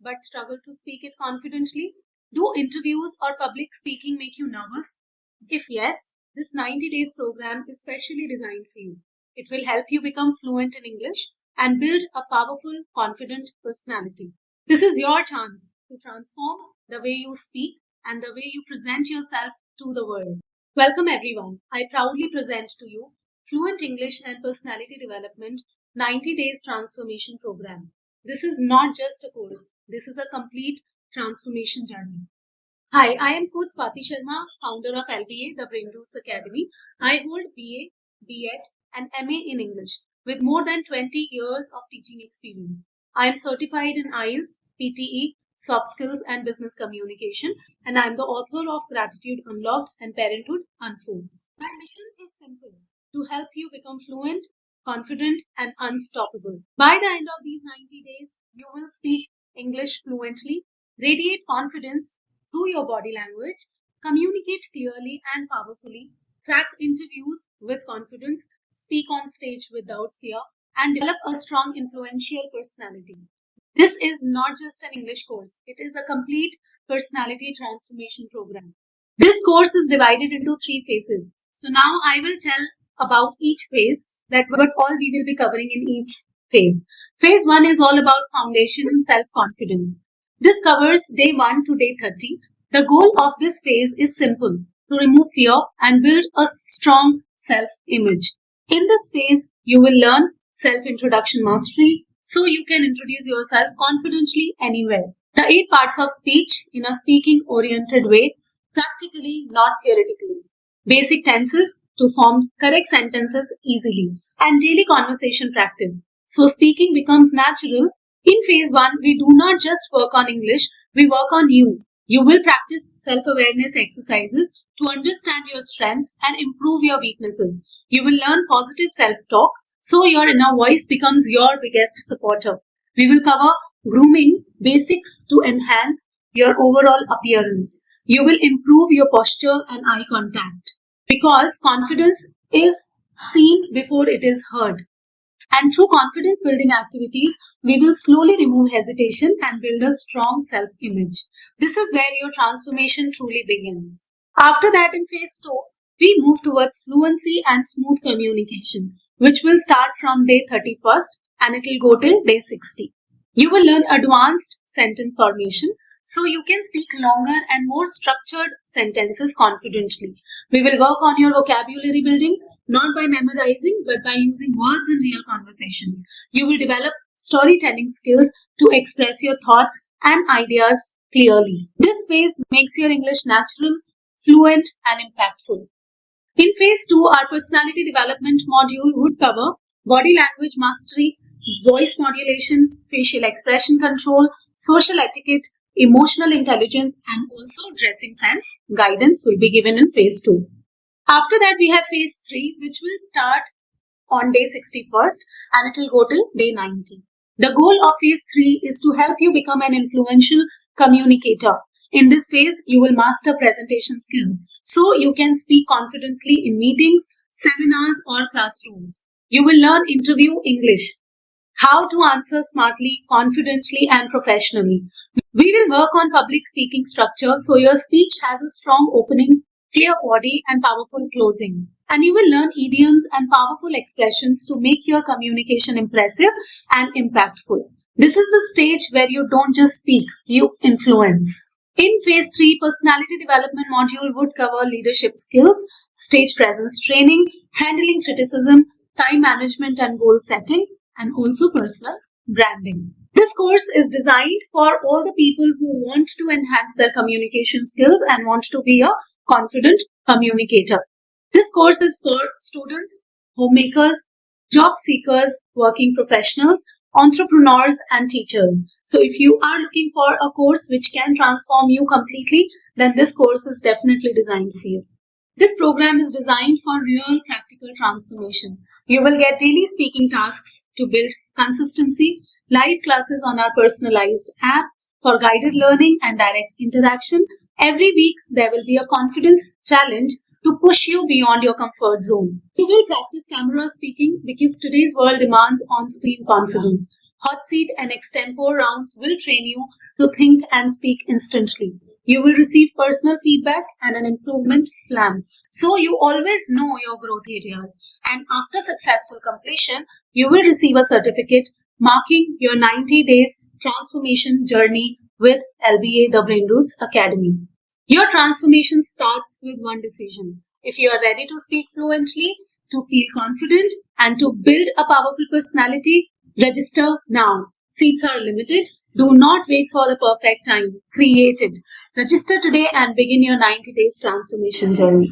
but struggle to speak it confidently? Do interviews or public speaking make you nervous? If yes, this 90 days program is specially designed for you. It will help you become fluent in English and build a powerful, confident personality. This is your chance to transform the way you speak and the way you present yourself to the world. Welcome everyone. I proudly present to you Fluent English and Personality Development 90 Days Transformation Program. This is not just a course. This is a complete transformation journey. Hi, I am Coach Swati Sharma, founder of LBA, the Brainroots Academy. I hold BA, BEd, and MA in English with more than 20 years of teaching experience. I am certified in IELTS, PTE, soft skills, and business communication, and I am the author of Gratitude Unlocked and Parenthood Unfolds. My mission is simple: to help you become fluent, confident, and unstoppable. By the end of these 90 days, you will speak English fluently, radiate confidence through your body language, communicate clearly and powerfully, crack interviews with confidence, speak on stage without fear, and develop a strong, influential personality. This is not just an English course, it is a complete personality transformation program. This course is divided into 3 phases. So now I will tell about each phase, that what all we will be covering in each phase. Phase 1 is all about foundation and self-confidence. This covers day 1 to day 30. The goal of this phase is simple: to remove fear and build a strong self-image. In this phase, you will learn self-introduction mastery so you can introduce yourself confidently anywhere. The 8 parts of speech in a speaking-oriented way, practically, not theoretically. Basic tenses to form correct sentences easily, and daily conversation practice, so speaking becomes natural. In phase 1, we do not just work on English, we work on you. You will practice self-awareness exercises to understand your strengths and improve your weaknesses. You will learn positive self-talk, so your inner voice becomes your biggest supporter. We will cover grooming basics to enhance your overall appearance. You will improve your posture and eye contact, because confidence is seen before it is heard. And through confidence building activities, we will slowly remove hesitation and build a strong self-image. This is where your transformation truly begins. After that, in phase 2, we move towards fluency and smooth communication, which will start from day 31st and it will go till day 60. You will learn advanced sentence formation so you can speak longer and more structured sentences confidently. We will work on your vocabulary building, not by memorizing, but by using words in real conversations. You will develop storytelling skills to express your thoughts and ideas clearly. This phase makes your English natural, fluent, and impactful. In phase 2, our personality development module would cover body language mastery, voice modulation, facial expression control, social etiquette, emotional intelligence, and also dressing sense. Guidance will be given in phase 2. After that, we have phase 3, which will start on day 61st and it will go till day 90. The goal of phase 3 is to help you become an influential communicator. In this phase, you will master presentation skills so you can speak confidently in meetings, seminars, or classrooms. You will learn interview English, how to answer smartly, confidently, and professionally. We will work on public speaking structure so your speech has a strong opening, clear body, and powerful closing. And you will learn idioms and powerful expressions to make your communication impressive and impactful. This is the stage where you don't just speak, you influence. In phase 3, personality development module would cover leadership skills, stage presence training, handling criticism, time management and goal setting, and also personal branding. This course is designed for all the people who want to enhance their communication skills and want to be a confident communicator. This course is for students, homemakers, job seekers, working professionals, entrepreneurs, and teachers. So if you are looking for a course which can transform you completely, then this course is definitely designed for you. This program is designed for real practical transformation. You will get daily speaking tasks to build consistency, live classes on our personalized app for guided learning and direct interaction. Every week, there will be a confidence challenge to push you beyond your comfort zone. You will practice camera speaking because today's world demands on-screen confidence. Hot seat and extempore rounds will train you to think and speak instantly. You will receive personal feedback and an improvement plan. So you always know your growth areas. And after successful completion, you will receive a certificate marking your 90 days transformation journey with LBA, the Brainroots Academy. Your transformation starts with one decision. If you are ready to speak fluently, to feel confident, and to build a powerful personality, register now. Seats are limited. Do not wait for the perfect time. Create it. Register today and begin your 90 days transformation journey.